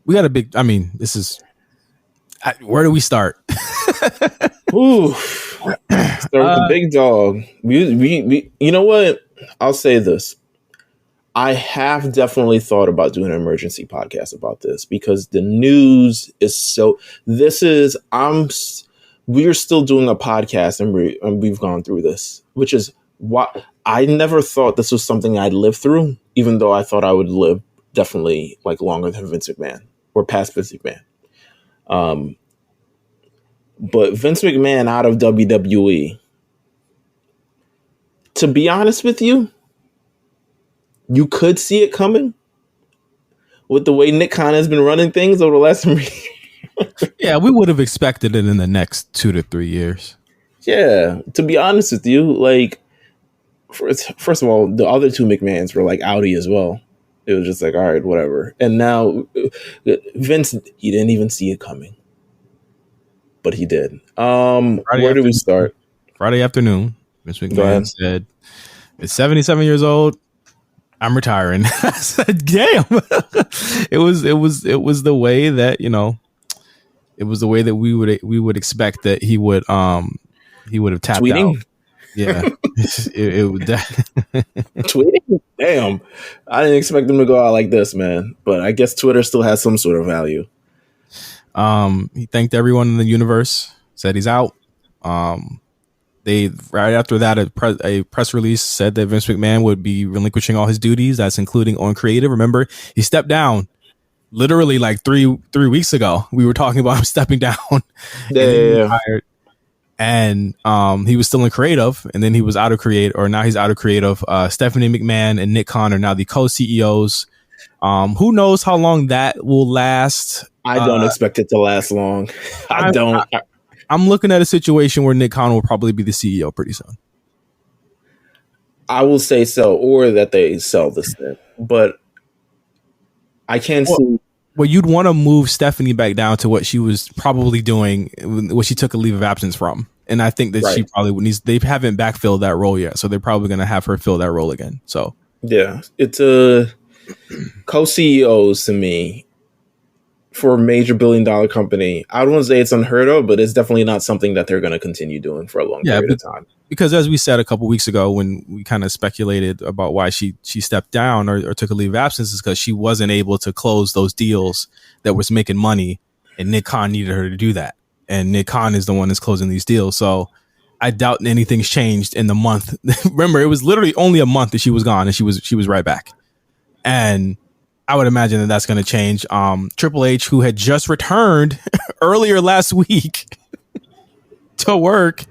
we got a big. I mean, this is. Where do we start? Ooh, start with the big dog. We, you know what? I'll say this. I have definitely thought about doing an emergency podcast about this because the news is so. We're still doing a podcast and we've gone through this, which is why I never thought this was something I'd live through, even though I thought I would live definitely like longer than Vince McMahon or past Vince McMahon. But Vince McMahon out of WWE, to be honest with you, you could see it coming with the way Nick Khan has been running things over the last 3 years. Yeah, we would have expected it in the next 2 to 3 years. Yeah, to be honest with you, like, first of all, the other two McMahons were like outie as well. It was just like, all right, whatever. And now Vince, he didn't even see it coming, but he did. Where do we start? Friday afternoon, Vince McMahon said, "It's 77 years old. I'm retiring." I said, "Damn!" It was the way that it was the way that we would expect that he would have tapped tweeting? Out. Yeah, it would tweeting. Damn, I didn't expect him to go out like this, man. But I guess Twitter still has some sort of value. He thanked everyone in the universe. Said he's out. They right after that a press release said that Vince McMahon would be relinquishing all his duties. That's including on creative. Remember, he stepped down literally like three weeks ago. We were talking about him stepping down. Yeah. And he was still in creative, and then he was out of creative, or now he's out of creative. Stephanie McMahon and Nick Khan are now the co-CEOs. Who knows how long that will last? I don't expect it to last long. I'm looking at a situation where Nick Khan will probably be the CEO pretty soon. I will say so, or that they sell this thing, but I can't see. Well, you'd want to move Stephanie back down to what she was probably doing, what she took a leave of absence from. And I think that she probably needs, they haven't backfilled that role yet. So they're probably going to have her fill that role again. So, yeah, it's co-CEOs to me for a major $1 billion company. I don't want to say it's unheard of, but it's definitely not something that they're going to continue doing for a long period of time. Because as we said a couple weeks ago, when we kind of speculated about why she stepped down or took a leave of absence, is because she wasn't able to close those deals that was making money, and Nick Khan needed her to do that. And Nick Khan is the one that's closing these deals. So I doubt anything's changed in the month. Remember, it was literally only a month that she was gone, and she was right back. And I would imagine that that's going to change. Triple H, who had just returned earlier last week to work,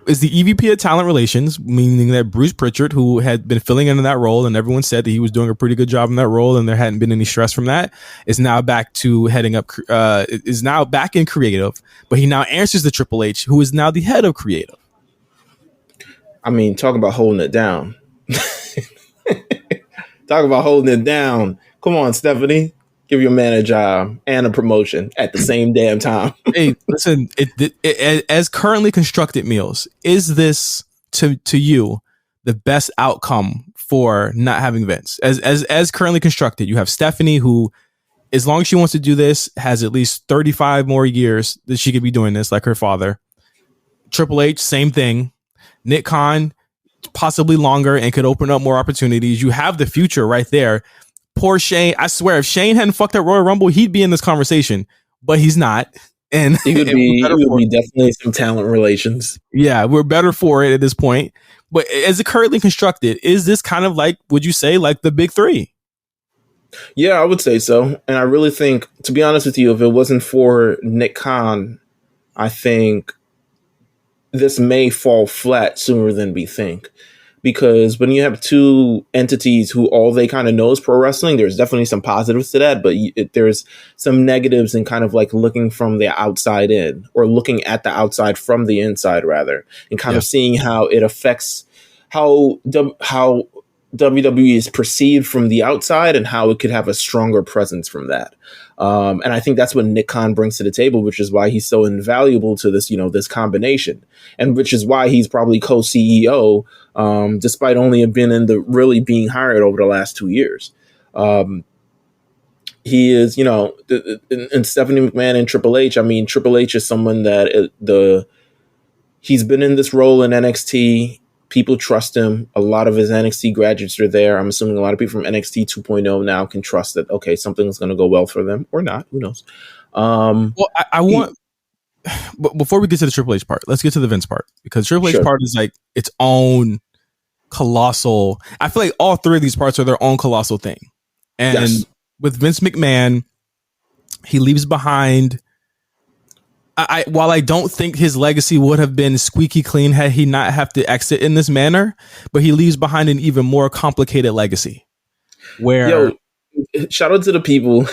is the EVP of Talent Relations, meaning that Bruce Pritchard, who had been filling in that role, and everyone said that he was doing a pretty good job in that role, and there hadn't been any stress from that, is now back to heading up, is now back in creative, but he now answers to Triple H, who is now the head of creative. I mean, talk about holding it down. Talk about holding it down. Come on, Stephanie. Give your man a job and a promotion at the same damn time. Hey, listen, as currently constructed, Meelz, is this to you the best outcome for not having Vince? As currently constructed, you have Stephanie, who, as long as she wants to do this, has at least 35 more years that she could be doing this, like her father. Triple H, same thing. Nick Khan, possibly longer and could open up more opportunities. You have the future right there. Poor Shane. I swear, if Shane hadn't fucked up Royal Rumble, he'd be in this conversation, but he's not. And he would be definitely some talent relations. Yeah, we're better for it at this point. But as it currently constructed, is this kind of like, would you say, like the big three? Yeah, I would say so. And I really think, to be honest with you, if it wasn't for Nick Khan, I think this may fall flat sooner than we think. Because when you have two entities who all they kind of know is pro wrestling, there's definitely some positives to that, but there's some negatives in kind of like looking from the outside in, or looking at the outside from the inside rather, and kind of seeing how it affects how WWE is perceived from the outside and how it could have a stronger presence from that. And I think that's what Nick Khan brings to the table, which is why he's so invaluable to this, this combination, and which is why he's probably co-CEO, despite only being being hired over the last 2 years. he is, and Stephanie McMahon and Triple H. I mean, Triple H is someone that he's been in this role in NXT. People trust him. A lot of his NXT graduates are there. I'm assuming a lot of people from NXT 2.0 now can trust that, okay, something's going to go well for them or not. Who knows? Well, I want, but before we get to the Triple H part, let's get to the Vince part, because Triple H part is like its own colossal. I feel like all three of these parts are their own colossal thing. And with Vince McMahon, he leaves behind. While I don't think his legacy would have been squeaky clean had he not have to exit in this manner, but he leaves behind an even more complicated legacy. Where, shout out to the people.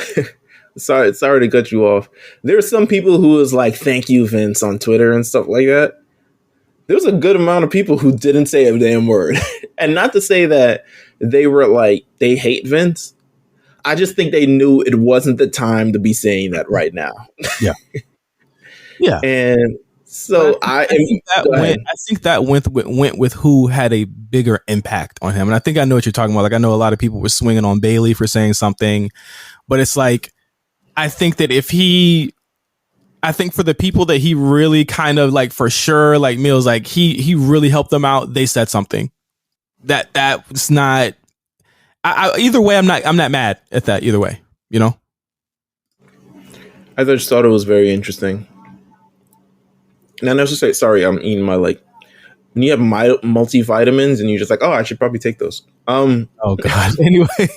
sorry to cut you off. There are some people who was like, "Thank you, Vince," on Twitter and stuff like that. There was a good amount of people who didn't say a damn word, and not to say that they were like they hate Vince. I just think they knew it wasn't the time to be saying that right now. Yeah. Yeah, and so I think that went with who had a bigger impact on him, and I think I know what you're talking about. Like, I know a lot of people were swinging on Bailey for saying something, but it's like, I think that I think for the people that he really kind of like, for sure, like Meelz, like he really helped them out. They said something that's not. Either way, I'm not mad at that. Either way, I just thought it was very interesting. And I never say, sorry, I'm eating my, like, when you have multivitamins and you're just like, oh, I should probably take those. Oh God. Anyway,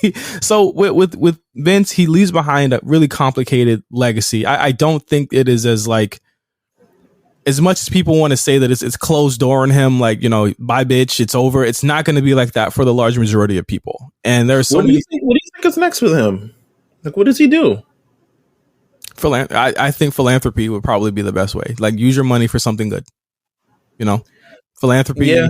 so with Vince, he leaves behind a really complicated legacy. I don't think it is as like, as much as people want to say that it's closed door on him, like, bye bitch, it's over. It's not going to be like that for the large majority of people. And there's so many. What do you think is next with him? Like, what does he do? I think philanthropy would probably be the best way. Like, use your money for something good. Philanthropy. Yeah.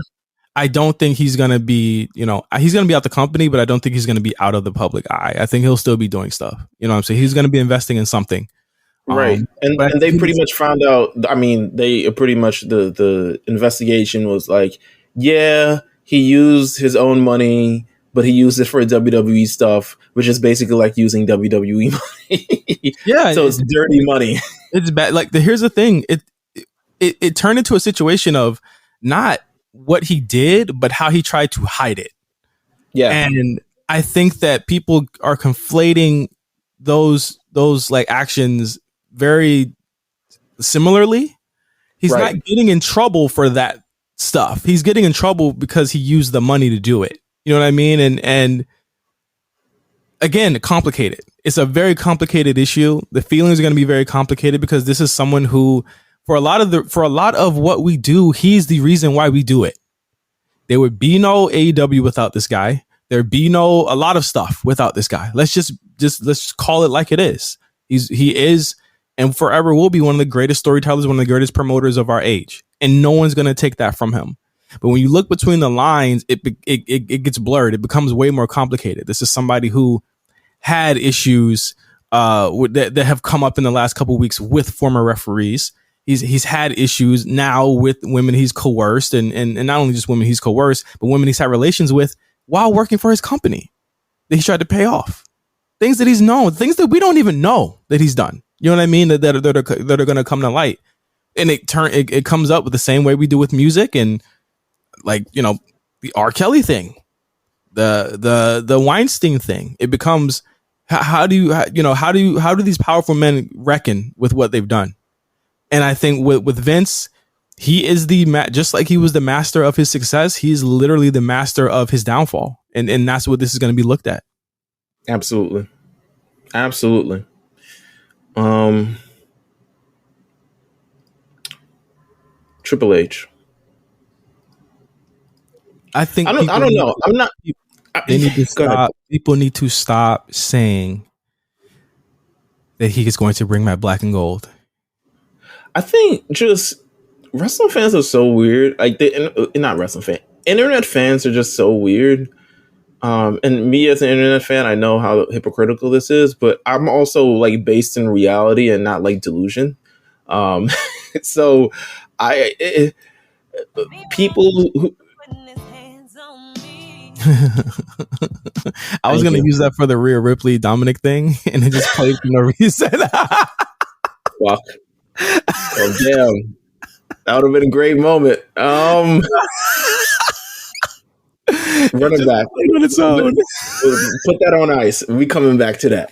I don't think he's gonna be, he's gonna be out the company, but I don't think he's gonna be out of the public eye. I think he'll still be doing stuff. You know what I'm saying? He's gonna be investing in something. Right. And they pretty much found out. I mean, they pretty much the investigation was like, yeah, he used his own money, but he used it for WWE stuff, which is basically like using WWE money. Yeah. So it's dirty money. It's bad. Like, here's the thing. It turned into a situation of not what he did, but how he tried to hide it. Yeah. And I think that people are conflating those like actions very similarly. He's not getting in trouble for that stuff. He's getting in trouble because he used the money to do it. You know what I mean? And again, complicated. It's a very complicated issue. The feelings are going to be very complicated because this is someone who, for a lot of what we do, he's the reason why we do it. There would be no AEW without this guy. There'd be a lot of stuff without this guy. Let's just call it like it is. He is and forever will be one of the greatest storytellers, one of the greatest promoters of our age. And no one's going to take that from him. But when you look between the lines, it gets blurred. It becomes way more complicated. This is somebody who had issues that have come up in the last couple of weeks with former referees. He's had issues now with women he's coerced, and not only just women he's coerced, but women he's had relations with while working for his company that he tried to pay off. Things that he's known, things that we don't even know that he's done. You know what I mean? That are going to come to light, and it comes up with the same way we do with music, and like, the R. Kelly thing, the Weinstein thing. It becomes how do these powerful men reckon with what they've done? And I think with Vince, he is just like he was the master of his success. He's literally the master of his downfall, and that's what this is going to be looked at. Absolutely. Triple H. I think I don't know. I'm not. They need to stop. People need to stop saying that he is going to bring back black and gold. I think just wrestling fans are so weird. Like, not wrestling fans. Internet fans are just so weird. And me as an internet fan, I know how hypocritical this is, but I'm also like based in reality and not like delusion. So people who I was going to use that for the Rhea Ripley Dominic thing, and it just played for no reason. Fuck. Oh, damn. That would have been a great moment. Running back. On its own. Put that on ice. We coming back to that.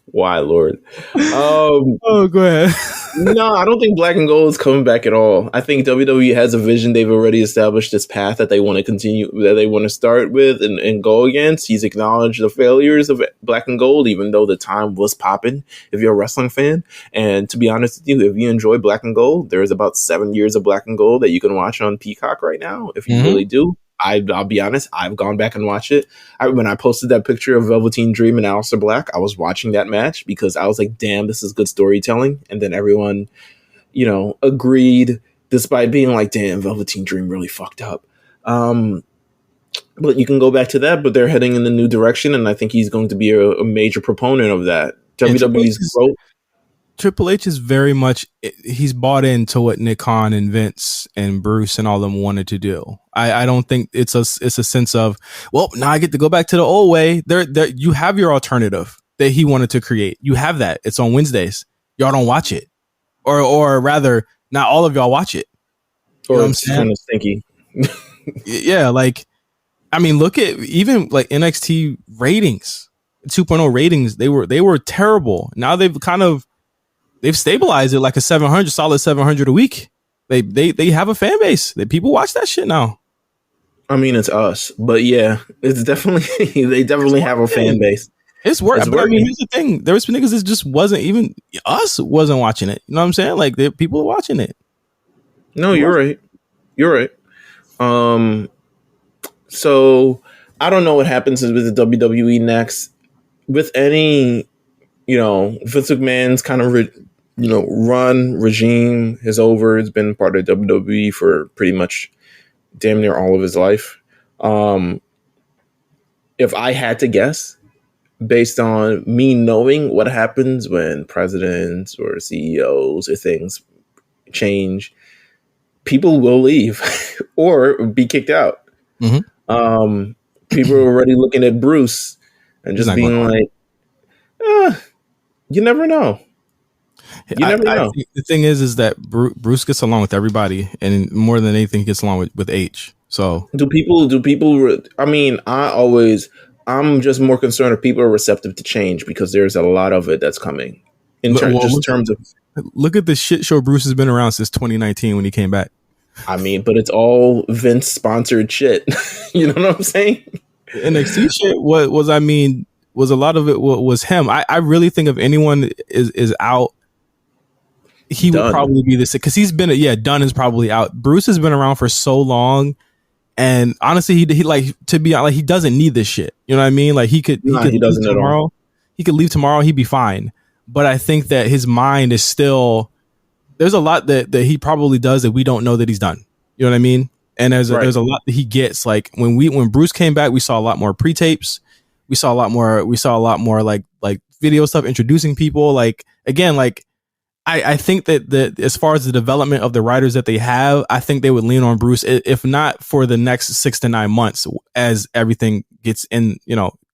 Why, Lord? Oh, go ahead. No, I don't think Black and Gold is coming back at all. I think WWE has a vision. They've already established this path that they want to continue, that they want to start with and go against. He's acknowledged the failures of Black and Gold, even though the time was popping, if you're a wrestling fan. And to be honest with you, if you enjoy Black and Gold, there's about 7 years of Black and Gold that you can watch on Peacock right now. If you really do. I'll be honest, I've gone back and watched it. When I posted that picture of Velveteen Dream and Aleister Black, I was watching that match because I was like, damn, this is good storytelling. And then everyone, agreed, despite being like, damn, Velveteen Dream really fucked up. But you can go back to that, but they're heading in the new direction, and I think he's going to be a major proponent of that. WWE's growth. Triple H is very much, he's bought into what Nick Khan and Vince and Bruce and all of them wanted to do. I don't think it's a sense of, well, now I get to go back to the old way. There, you have your alternative that he wanted to create. You have that. It's on Wednesdays. Y'all don't watch it. Or rather, not all of y'all watch it. Or it's kind of stinky. Yeah, look at even like NXT ratings, 2.0 ratings. They were terrible. Now they've stabilized it like a 700, solid 700 a week. They have a fan base that people watch that shit now. I mean, it's us, but yeah, it's definitely, they definitely have a fan base. It's working. But I mean, here's the thing. There was niggas that just wasn't even, us wasn't watching it. You know what I'm saying? Like, people are watching it. No, you're right. You're right. So I don't know what happens with the WWE next. With any, Vince McMahon's kind of, regime is over. It's been part of WWE for pretty much damn near all of his life. If I had to guess, based on me knowing what happens when presidents or CEOs or things change, people will leave or be kicked out. Mm-hmm. People are already looking at Bruce and just being like, you never know. You never know. The thing is that Bruce gets along with everybody, and more than anything, he gets along with H. So do people? I mean, I'm just more concerned if people are receptive to change, because there's a lot of it that's coming. Terms of look at the shit show Bruce has been around since 2019 when he came back. I mean, but it's all Vince sponsored shit. You know what I'm saying? NXT shit was a lot of it was him. I really think if anyone is out, he would probably be this, because he's been Dunn is probably out. Bruce has been around for so long, and honestly, he like, to be like, he doesn't need this shit. You know what I mean? Like he could leave tomorrow. He could leave tomorrow. He'd be fine. But I think that his mind is still, there's a lot that he probably does that we don't know that he's done. You know what I mean? And there's a lot that he gets. Like when Bruce came back, we saw a lot more pre-tapes. We saw a lot more like video stuff, introducing people. Like, again, like I think that as far as the development of the writers that they have, I think they would lean on Bruce, if not for the next 6 to 9 months, as everything gets in,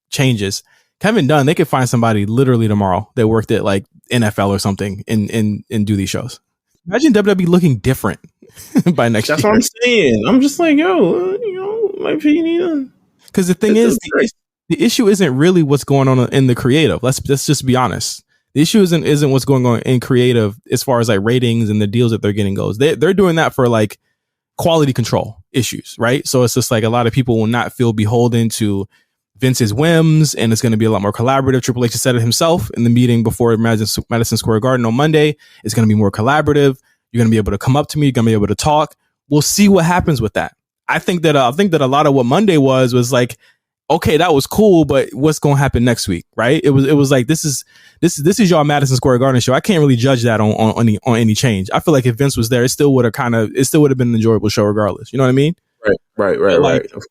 changes. Kevin Dunn, they could find somebody literally tomorrow that worked at like NFL or something and do these shows. Imagine WWE looking different by next year. That's what I'm saying. I'm just like, my opinion. Because the thing is, the issue isn't really what's going on in the creative. Let's just be honest. The issue isn't what's going on in creative as far as like ratings and the deals that they're getting goes. They're doing that for like quality control issues, right? So it's just like a lot of people will not feel beholden to Vince's whims, and it's going to be a lot more collaborative. Triple H said it himself in the meeting before Madison Square Garden on Monday. It's going to be more collaborative. You're going to be able to come up to me. You're going to be able to talk. We'll see what happens with that. I think that a lot of what Monday was like, okay, that was cool, but what's going to happen next week, right? It was like, this is y'all Madison Square Garden show. I can't really judge that on any change. I feel like if Vince was there, it still would have been an enjoyable show regardless. You know what I mean? Right. Of course.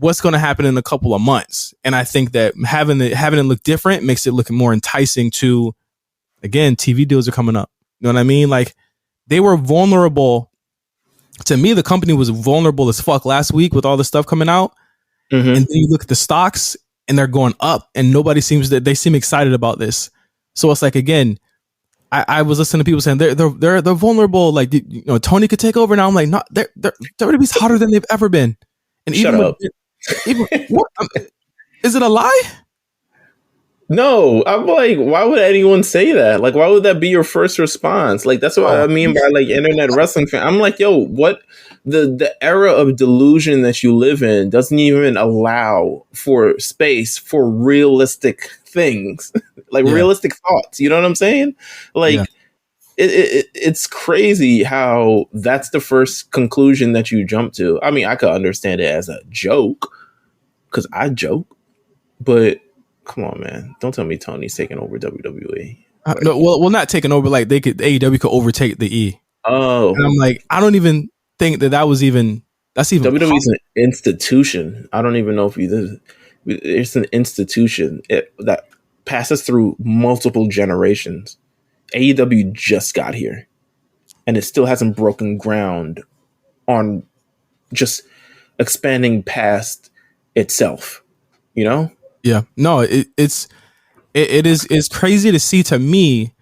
What's going to happen in a couple of months? And I think that having it look different makes it look more enticing to, again, TV deals are coming up. You know what I mean? Like, they were vulnerable to me, the company was vulnerable as fuck last week with all the stuff coming out. Mm-hmm. And then you look at the stocks and they're going up, and nobody they seem excited about this. So it's like, again, I was listening to people saying they're vulnerable. Like, you know, Tony could take over now. I'm like, no, they're WWE's hotter than they've ever been. And Shut even up. what, is it a lie? No, I'm like, why would anyone say that? Like, why would that be your first response? Like, that's what I mean by like internet wrestling fan. I'm like, yo, what the era of delusion that you live in doesn't even allow for space for realistic things, like realistic thoughts. You know what I'm saying? Like, it's crazy how that's the first conclusion that you jump to. I mean, I could understand it as a joke because I joke, but come on, man! Don't tell me Tony's taking over WWE. Like, No, well, not taking over. Like, AEW could overtake the E. Oh, and I'm like, I don't even think that's even WWE's an institution. I don't even know if it's an institution that passes through multiple generations. AEW just got here, and it still hasn't broken ground on just expanding past itself. You know? Yeah. No, it's crazy to see. To me,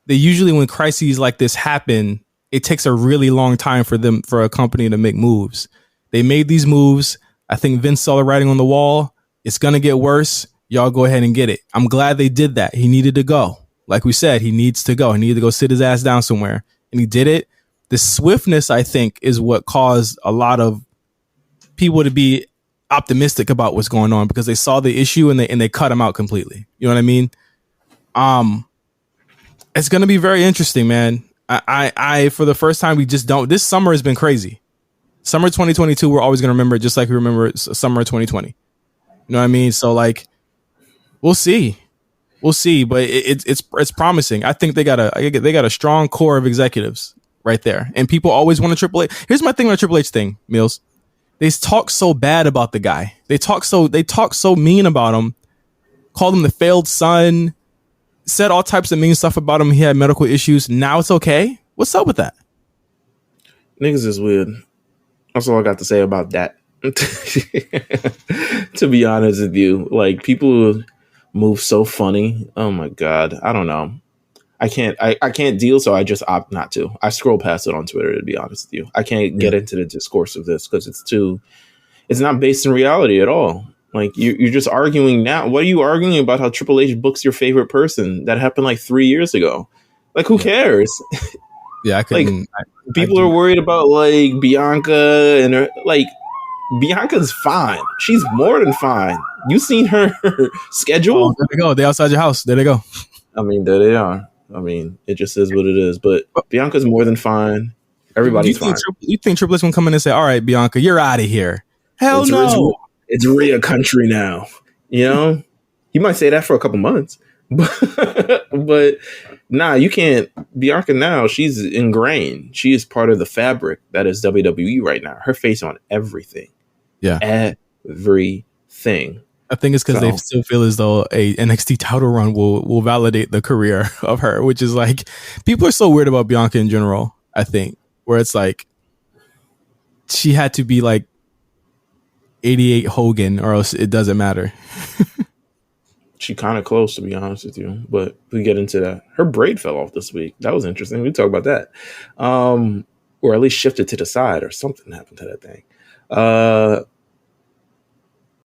that usually when crises like this happen, it takes a really long time for a company to make moves. They made these moves. I think Vince saw the writing on the wall. It's gonna get worse. Y'all go ahead and get it. I'm glad they did that. He needed to go. Like we said, he needs to go. He needed to go sit his ass down somewhere, and he did it. The swiftness, I think, is what caused a lot of people to be optimistic about what's going on, because they saw the issue and they cut him out completely. You know what I mean? It's going to be very interesting, man. I for the first time, we just don't. This summer has been crazy. Summer 2022, we're always going to remember it just like we remember summer 2020. You know what I mean? So, like, we'll see, but it's promising. I think they got a strong core of executives right there, and people always want a Triple H. Here's my thing on a Triple H thing, Meelz. They talk so bad about the guy. They talk so mean about him. Called him the failed son. Said all types of mean stuff about him. He had medical issues. Now it's okay. What's up with that? Niggas is weird. That's all I got to say about that. To be honest with you, like, people move so funny. Oh my God. I don't know. I can't deal, so I just opt not to. I scroll past it on Twitter, to be honest with you. I can't get into the discourse of this because it's not based in reality at all. Like, you're just arguing now. What are you arguing about? How Triple H books your favorite person? That happened like 3 years ago. Like, who cares? Yeah, I couldn't. Like, people are worried about like Bianca and her, like, Bianca's fine. She's more than fine. You seen her schedule? Oh, there they go. They outside your house. There they go. I mean, there they are. I mean, it just is what it is. But Bianca's more than fine. Everybody's fine. You think Triple H will come in and say, "All right, Bianca, you're out of here"? Hell no. It's Rhea country now. You know, he might say that for a couple months, but nah, you can't. Bianca now, she's ingrained. She is part of the fabric that is WWE right now. Her face on everything. Yeah, everything. I think it's because they still feel as though a NXT title run will validate the career of her, which is like, people are so weird about Bianca in general. I think, where it's like she had to be like 88 Hogan or else it doesn't matter. She kind of close, to be honest with you, but we get into that. Her braid fell off this week. That was interesting. We talk about that, or at least shifted to the side, or something happened to that thing.